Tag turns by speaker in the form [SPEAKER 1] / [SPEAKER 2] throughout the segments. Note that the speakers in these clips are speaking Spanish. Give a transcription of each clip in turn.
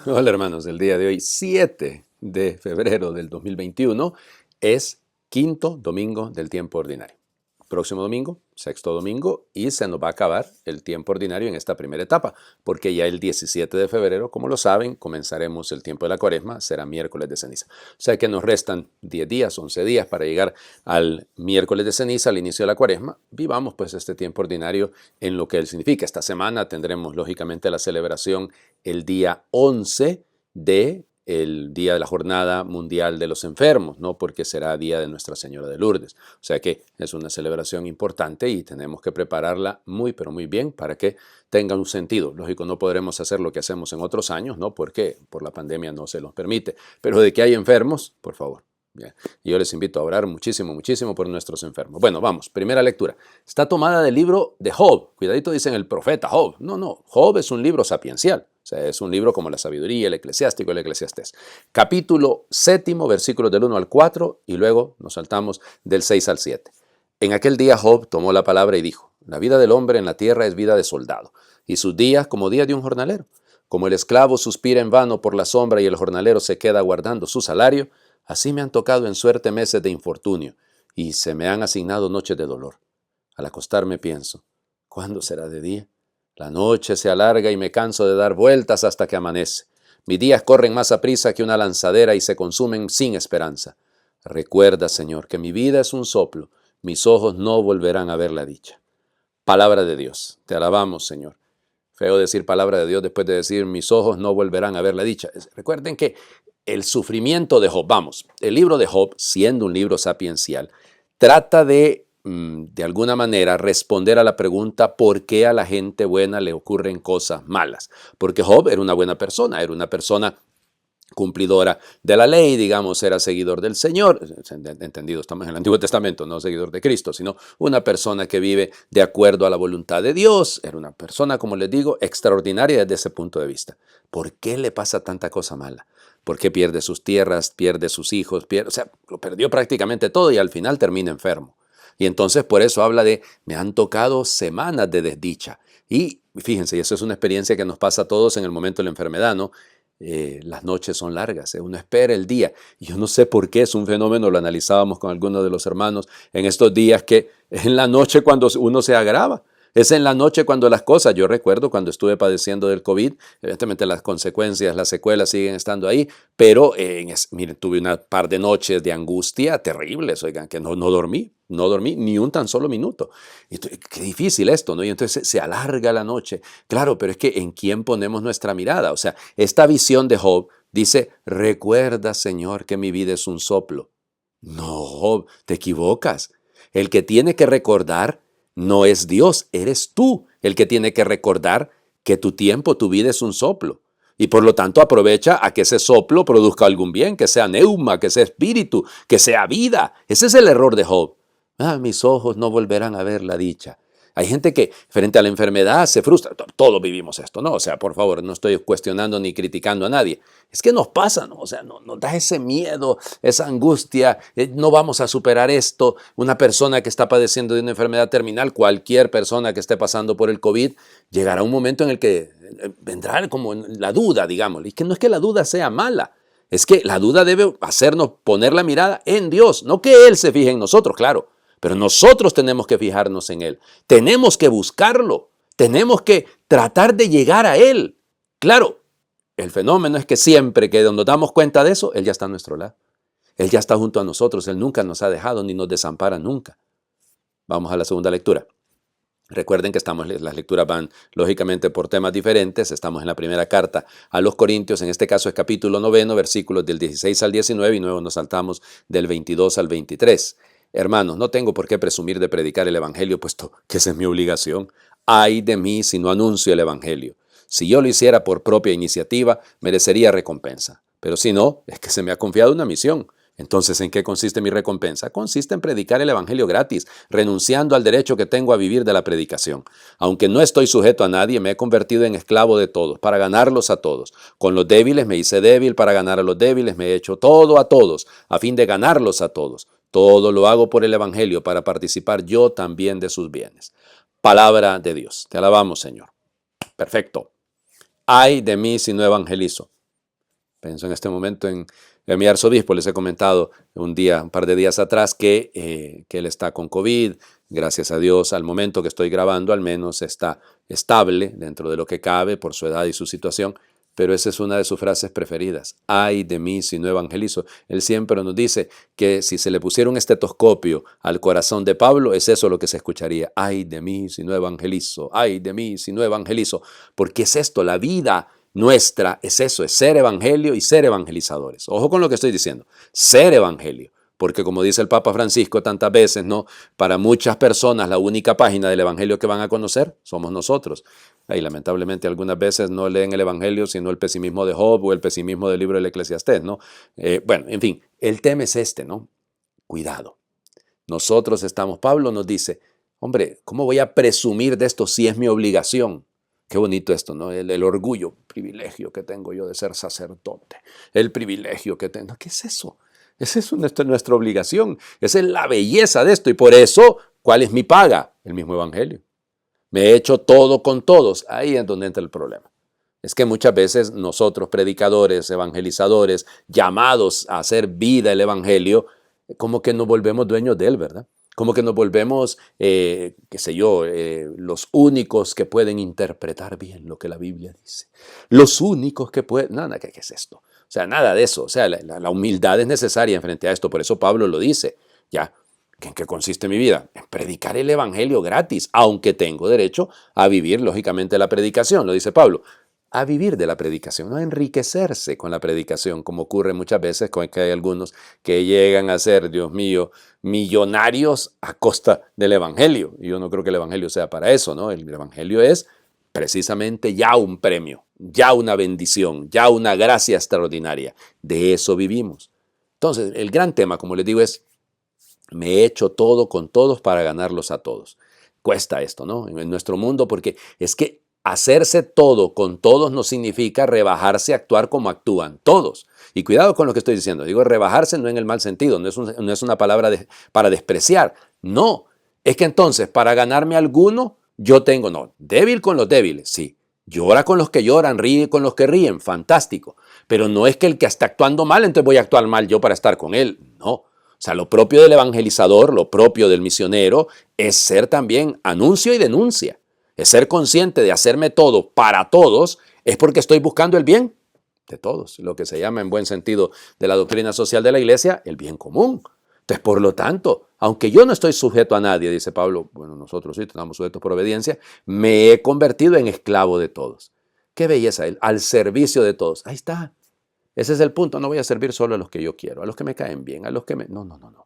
[SPEAKER 1] Hola hermanos, el día de hoy, 7 de febrero del 2021, es quinto domingo del tiempo ordinario. Próximo domingo, sexto domingo, y se nos va a acabar el tiempo ordinario en esta primera etapa, porque ya el 17 de febrero, como lo saben, comenzaremos el tiempo de la Cuaresma, será miércoles de ceniza. O sea que nos restan 10 días, 11 días para llegar al miércoles de ceniza, al inicio de la Cuaresma. Vivamos pues este tiempo ordinario en lo que él significa. Esta semana tendremos lógicamente la celebración el día 11 de el día de la Jornada Mundial de los Enfermos, ¿no? Porque será día de Nuestra Señora de Lourdes. O sea que es una celebración importante y tenemos que prepararla muy, pero muy bien para que tenga un sentido. Lógico, no podremos hacer lo que hacemos en otros años, ¿no? Porque por la pandemia no se nos permite. Pero de que hay enfermos, por favor. Bien. Y yo les invito a orar muchísimo, muchísimo por nuestros enfermos. Bueno, vamos, primera lectura. Está tomada del libro de Job. Cuidadito dicen el profeta Job. No, Job es un libro sapiencial. O sea, es un libro como la sabiduría, el eclesiástico, el eclesiastés. Capítulo 7, versículos del 1 al 4, y luego nos saltamos del 6 al 7. En aquel día Job tomó la palabra y dijo: la vida del hombre en la tierra es vida de soldado, y sus días como días de un jornalero. Como el esclavo suspira en vano por la sombra y el jornalero se queda guardando su salario, así me han tocado en suerte meses de infortunio, y se me han asignado noches de dolor. Al acostarme pienso: ¿cuándo será de día? La noche se alarga y me canso de dar vueltas hasta que amanece. Mis días corren más aprisa que una lanzadera y se consumen sin esperanza. Recuerda, Señor, que mi vida es un soplo, mis ojos no volverán a ver la dicha. Palabra de Dios, te alabamos, Señor. Feo decir palabra de Dios después de decir mis ojos no volverán a ver la dicha. Recuerden que el sufrimiento de Job, vamos, el libro de Job, siendo un libro sapiencial, trata de alguna manera responder a la pregunta ¿por qué a la gente buena le ocurren cosas malas? Porque Job era una buena persona, era una persona cumplidora de la ley, digamos, era seguidor del Señor, entendido, estamos en el Antiguo Testamento, no seguidor de Cristo, sino una persona que vive de acuerdo a la voluntad de Dios, era una persona, como les digo, extraordinaria desde ese punto de vista. ¿Por qué le pasa tanta cosa mala? ¿Por qué pierde sus tierras, pierde sus hijos, o sea, lo perdió prácticamente todo y al final termina enfermo? Y entonces por eso habla de, me han tocado semanas de desdicha. Y fíjense, y eso es una experiencia que nos pasa a todos en el momento de la enfermedad, ¿no? Las noches son largas, uno espera el día. Y yo no sé por qué, es un fenómeno, lo analizábamos con algunos de los hermanos en estos días, que es en la noche cuando uno se agrava. Es en la noche cuando las cosas, yo recuerdo cuando estuve padeciendo del COVID, evidentemente las consecuencias, las secuelas siguen estando ahí, pero miren, tuve una par de noches de angustia terribles, oigan, que no dormí ni un tan solo minuto. Y qué difícil esto, ¿no? Y entonces se alarga la noche. Claro, pero es que ¿en quién ponemos nuestra mirada? O sea, esta visión de Job dice, recuerda, Señor, que mi vida es un soplo. No, Job, te equivocas. El que tiene que recordar no es Dios, eres tú el que tiene que recordar que tu tiempo, tu vida es un soplo. Y por lo tanto aprovecha a que ese soplo produzca algún bien, que sea neuma, que sea espíritu, que sea vida. Ese es el error de Job. Mis ojos no volverán a ver la dicha. Hay gente que frente a la enfermedad se frustra. Todos vivimos esto, ¿no? O sea, por favor, no estoy cuestionando ni criticando a nadie. Es que nos pasa, ¿no? O sea, nos da ese miedo, esa angustia. No vamos a superar esto. Una persona que está padeciendo de una enfermedad terminal, cualquier persona que esté pasando por el COVID, llegará un momento en el que vendrá como la duda, digamos. Y que no es que la duda sea mala. Es que la duda debe hacernos poner la mirada en Dios, no que Él se fije en nosotros, claro. Pero nosotros tenemos que fijarnos en Él. Tenemos que buscarlo. Tenemos que tratar de llegar a Él. Claro, el fenómeno es que siempre que nos damos cuenta de eso, Él ya está a nuestro lado. Él ya está junto a nosotros. Él nunca nos ha dejado ni nos desampara nunca. Vamos a la segunda lectura. Recuerden que las lecturas van lógicamente por temas diferentes. Estamos en la primera carta a los Corintios. En este caso es capítulo 9, versículos del 16 al 19 y luego nos saltamos del 22 al 23. Hermanos, no tengo por qué presumir de predicar el Evangelio, puesto que esa es mi obligación. Ay de mí si no anuncio el Evangelio. Si yo lo hiciera por propia iniciativa, merecería recompensa. Pero si no, es que se me ha confiado una misión. Entonces, ¿en qué consiste mi recompensa? Consiste en predicar el Evangelio gratis, renunciando al derecho que tengo a vivir de la predicación. Aunque no estoy sujeto a nadie, me he convertido en esclavo de todos, para ganarlos a todos. Con los débiles me hice débil, para ganar a los débiles me he hecho todo a todos, a fin de ganarlos a todos. Todo lo hago por el Evangelio, para participar yo también de sus bienes. Palabra de Dios. Te alabamos, Señor. Perfecto. Ay de mí si no evangelizo. Pienso en este momento en mi arzobispo, les he comentado un par de días atrás que él está con COVID. Gracias a Dios, al momento que estoy grabando, al menos está estable dentro de lo que cabe por su edad y su situación. Pero esa es una de sus frases preferidas. Ay de mí si no evangelizo. Él siempre nos dice que si se le pusiera un estetoscopio al corazón de Pablo, es eso lo que se escucharía. Ay de mí si no evangelizo. Ay de mí si no evangelizo. Porque es esto, la vida nuestra es eso, es ser evangelio y ser evangelizadores. Ojo con lo que estoy diciendo. Ser evangelio. Porque como dice el Papa Francisco tantas veces, ¿no? Para muchas personas la única página del evangelio que van a conocer somos nosotros. Y lamentablemente algunas veces no leen el Evangelio, sino el pesimismo de Job o el pesimismo del libro del Eclesiastés, ¿no? Bueno, en fin, el tema es este, ¿no? Cuidado. Nosotros estamos, Pablo nos dice, hombre, ¿cómo voy a presumir de esto si es mi obligación? Qué bonito esto, ¿no? El orgullo, privilegio que tengo yo de ser sacerdote, el privilegio que tengo. ¿Qué es eso? Es eso nuestra obligación. Esa es la belleza de esto. Y por eso, ¿cuál es mi paga? El mismo Evangelio. Me he hecho todo con todos. Ahí es donde entra el problema. Es que muchas veces nosotros, predicadores, evangelizadores, llamados a hacer vida el Evangelio, como que nos volvemos dueños de él, ¿verdad? Como que nos volvemos, qué sé yo, los únicos que pueden interpretar bien lo que la Biblia dice. Los únicos que pueden... Nada, ¿qué es esto? O sea, nada de eso. O sea, la humildad es necesaria frente a esto. Por eso Pablo lo dice. Ya. ¿En qué consiste mi vida? En predicar el Evangelio gratis, aunque tengo derecho a vivir, lógicamente, la predicación, lo dice Pablo. A vivir de la predicación, no a enriquecerse con la predicación, como ocurre muchas veces con que hay algunos que llegan a ser, Dios mío, millonarios a costa del Evangelio. Y yo no creo que el Evangelio sea para eso, ¿no? El Evangelio es precisamente ya un premio, ya una bendición, ya una gracia extraordinaria. De eso vivimos. Entonces, el gran tema, como les digo, es me he hecho todo con todos para ganarlos a todos. Cuesta esto, ¿no? En nuestro mundo, porque es que hacerse todo con todos no significa rebajarse a actuar como actúan todos. Y cuidado con lo que estoy diciendo. Digo rebajarse no en el mal sentido, no es una palabra para despreciar. No, es que entonces para ganarme a alguno, yo tengo, no, débil con los débiles, sí. Llora con los que lloran, ríe con los que ríen, fantástico. Pero no es que el que está actuando mal, entonces voy a actuar mal yo para estar con él. No. O sea, lo propio del evangelizador, lo propio del misionero, es ser también anuncio y denuncia. Es ser consciente de hacerme todo para todos, es porque estoy buscando el bien de todos. Lo que se llama en buen sentido de la doctrina social de la iglesia, el bien común. Entonces, por lo tanto, aunque yo no estoy sujeto a nadie, dice Pablo, bueno, nosotros sí estamos sujetos por obediencia, me he convertido en esclavo de todos. Qué belleza, al servicio de todos. Ahí está. Ese es el punto, no voy a servir solo a los que yo quiero, a los que me caen bien, a los que me... No. O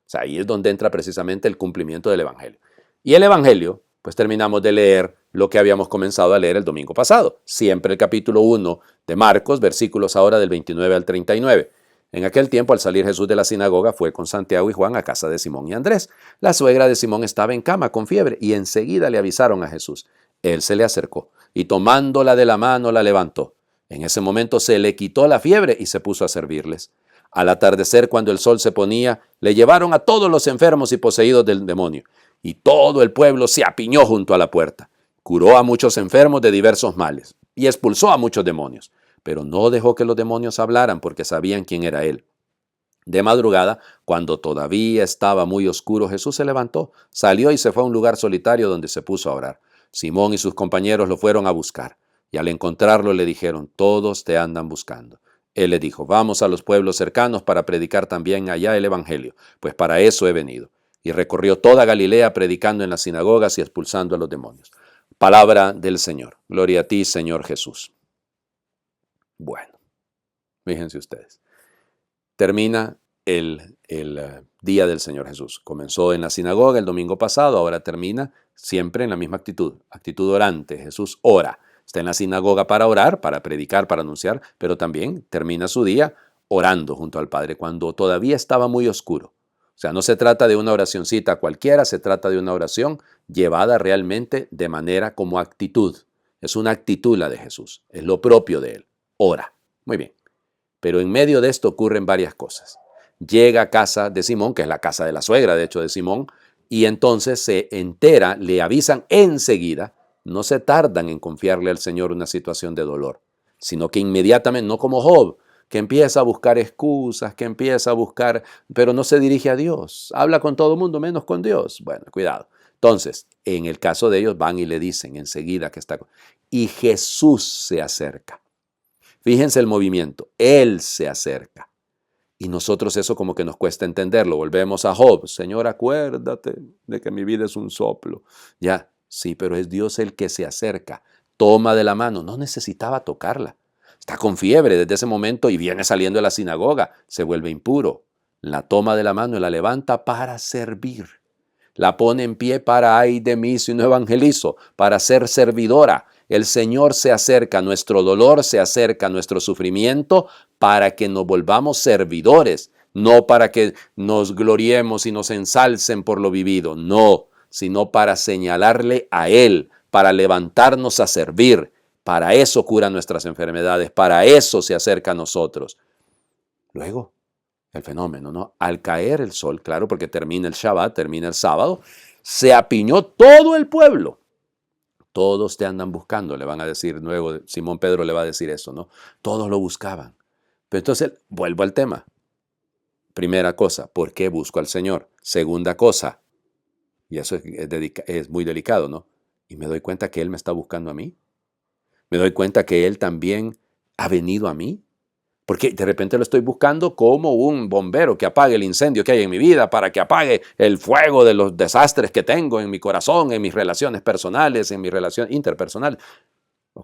[SPEAKER 1] sea, ahí es donde entra precisamente el cumplimiento del Evangelio. Y el Evangelio, pues terminamos de leer lo que habíamos comenzado a leer el domingo pasado. Siempre el capítulo 1 de Marcos, versículos ahora del 29 al 39. En aquel tiempo, al salir Jesús de la sinagoga, fue con Santiago y Juan a casa de Simón y Andrés. La suegra de Simón estaba en cama con fiebre y enseguida le avisaron a Jesús. Él se le acercó y tomándola de la mano la levantó. En ese momento se le quitó la fiebre y se puso a servirles. Al atardecer, cuando el sol se ponía, le llevaron a todos los enfermos y poseídos del demonio, y todo el pueblo se apiñó junto a la puerta. Curó a muchos enfermos de diversos males, y expulsó a muchos demonios, pero no dejó que los demonios hablaran porque sabían quién era él. De madrugada, cuando todavía estaba muy oscuro, Jesús se levantó, salió y se fue a un lugar solitario donde se puso a orar. Simón y sus compañeros lo fueron a buscar. Y al encontrarlo le dijeron, todos te andan buscando. Él le dijo, vamos a los pueblos cercanos para predicar también allá el Evangelio, pues para eso he venido. Y recorrió toda Galilea predicando en las sinagogas y expulsando a los demonios. Palabra del Señor. Gloria a ti, Señor Jesús. Bueno, fíjense ustedes. Termina el día del Señor Jesús. Comenzó en la sinagoga el domingo pasado, ahora termina siempre en la misma actitud orante. Jesús ora. Está en la sinagoga para orar, para predicar, para anunciar, pero también termina su día orando junto al Padre cuando todavía estaba muy oscuro. O sea, no se trata de una oracioncita cualquiera, se trata de una oración llevada realmente de manera como actitud. Es una actitud la de Jesús, es lo propio de él. Ora. Muy bien. Pero en medio de esto ocurren varias cosas. Llega a casa de Simón, que es la casa de la suegra, de hecho, de Simón, y entonces se entera, le avisan enseguida. No se tardan en confiarle al Señor una situación de dolor, sino que inmediatamente, no como Job, que empieza a buscar excusas, que empieza a buscar, pero no se dirige a Dios. Habla con todo el mundo menos con Dios. Bueno, cuidado. Entonces, en el caso de ellos van y le dicen enseguida que está. Y Jesús se acerca. Fíjense el movimiento. Él se acerca. Y nosotros eso como que nos cuesta entenderlo. Volvemos a Job. Señor, acuérdate de que mi vida es un soplo. Ya, sí, pero es Dios el que se acerca. Toma de la mano. No necesitaba tocarla. Está con fiebre desde ese momento y viene saliendo de la sinagoga. Se vuelve impuro. La toma de la mano y la levanta para servir. La pone en pie para, ay de mí si no evangelizo, para ser servidora. El Señor se acerca, nuestro dolor se acerca, nuestro sufrimiento, para que nos volvamos servidores, no para que nos gloriemos y nos ensalcen por lo vivido, no, sino para señalarle a Él, para levantarnos a servir. Para eso cura nuestras enfermedades, para eso se acerca a nosotros. Luego, el fenómeno, ¿no? Al caer el sol, claro, porque termina el Shabbat, termina el sábado, se apiñó todo el pueblo. Todos te andan buscando, le van a decir luego, Simón Pedro le va a decir eso, ¿no? Todos lo buscaban. Pero entonces, vuelvo al tema. Primera cosa, ¿por qué busco al Señor? Segunda cosa, y eso es muy delicado, ¿no? Y me doy cuenta que Él me está buscando a mí. Me doy cuenta que Él también ha venido a mí. Porque de repente lo estoy buscando como un bombero que apague el incendio que hay en mi vida, para que apague el fuego de los desastres que tengo en mi corazón, en mis relaciones personales, en mis relaciones interpersonales.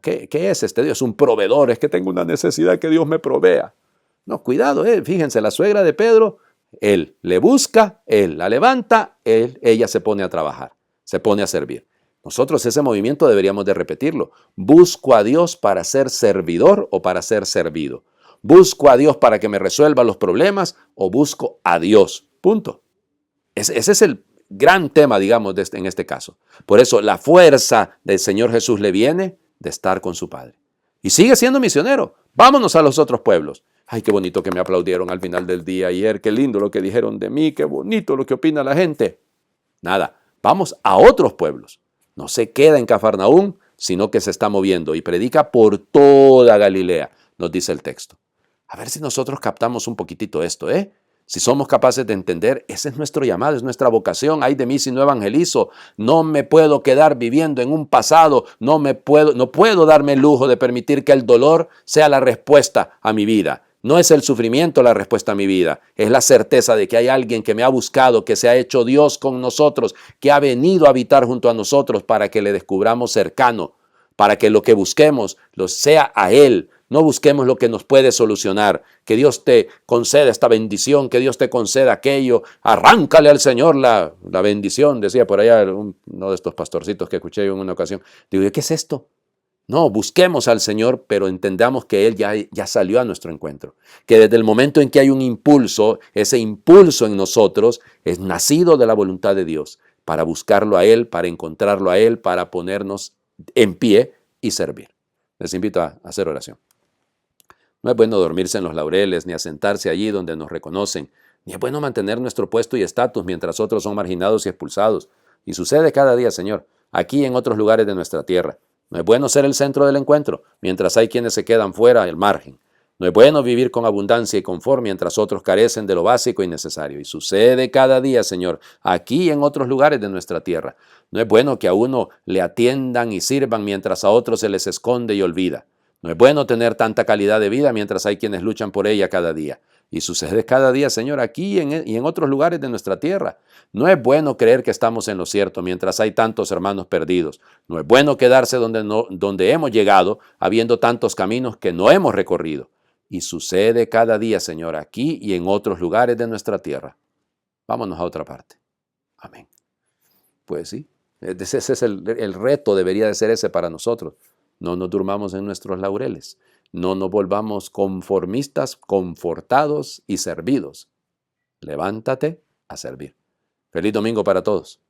[SPEAKER 1] ¿Qué es este Dios? Un proveedor, es que tengo una necesidad que Dios me provea. No, cuidado, fíjense, la suegra de Pedro, él le busca, él la levanta, ella se pone a trabajar, se pone a servir. Nosotros ese movimiento deberíamos de repetirlo. Busco a Dios para ser servidor o para ser servido. ¿Busco a Dios para que me resuelva los problemas o busco a Dios? Punto. Ese es el gran tema, digamos, en este caso. Por eso la fuerza del Señor Jesús le viene de estar con su Padre. Y sigue siendo misionero. Vámonos a los otros pueblos. Ay, qué bonito que me aplaudieron al final del día ayer. Qué lindo lo que dijeron de mí. Qué bonito lo que opina la gente. Nada, vamos a otros pueblos. No se queda en Cafarnaúm, sino que se está moviendo y predica por toda Galilea, nos dice el texto. A ver si nosotros captamos un poquitito esto, Si somos capaces de entender, ese es nuestro llamado, es nuestra vocación. Ay de mí si no evangelizo. No me puedo quedar viviendo en un pasado. No puedo darme el lujo de permitir que el dolor sea la respuesta a mi vida. No es el sufrimiento la respuesta a mi vida. Es la certeza de que hay alguien que me ha buscado, que se ha hecho Dios con nosotros, que ha venido a habitar junto a nosotros para que le descubramos cercano, para que lo que busquemos lo sea a Él. No busquemos lo que nos puede solucionar. Que Dios te conceda esta bendición, que Dios te conceda aquello. Arráncale al Señor la bendición, decía por allá uno de estos pastorcitos que escuché en una ocasión. Digo, ¿qué es esto? No, busquemos al Señor, pero entendamos que Él ya salió a nuestro encuentro. Que desde el momento en que hay un impulso, ese impulso en nosotros es nacido de la voluntad de Dios, para buscarlo a Él, para encontrarlo a Él, para ponernos en pie y servir. Les invito a hacer oración. No es bueno dormirse en los laureles, ni asentarse allí donde nos reconocen, ni es bueno mantener nuestro puesto y estatus mientras otros son marginados y expulsados. Y sucede cada día, Señor, aquí y en otros lugares de nuestra tierra. No es bueno ser el centro del encuentro, mientras hay quienes se quedan fuera del margen. No es bueno vivir con abundancia y confort mientras otros carecen de lo básico y necesario. Y sucede cada día, Señor, aquí y en otros lugares de nuestra tierra. No es bueno que a uno le atiendan y sirvan mientras a otros se les esconde y olvida. No es bueno tener tanta calidad de vida mientras hay quienes luchan por ella cada día. Y sucede cada día, Señor, aquí y en otros lugares de nuestra tierra. No es bueno creer que estamos en lo cierto mientras hay tantos hermanos perdidos. No es bueno quedarse donde hemos llegado, habiendo tantos caminos que no hemos recorrido. Y sucede cada día, Señor, aquí y en otros lugares de nuestra tierra. Vámonos a otra parte. Amén. Pues sí, ese es el reto, debería de ser ese para nosotros. No nos durmamos en nuestros laureles. No nos volvamos conformistas, confortados y servidos. Levántate a servir. Feliz domingo para todos.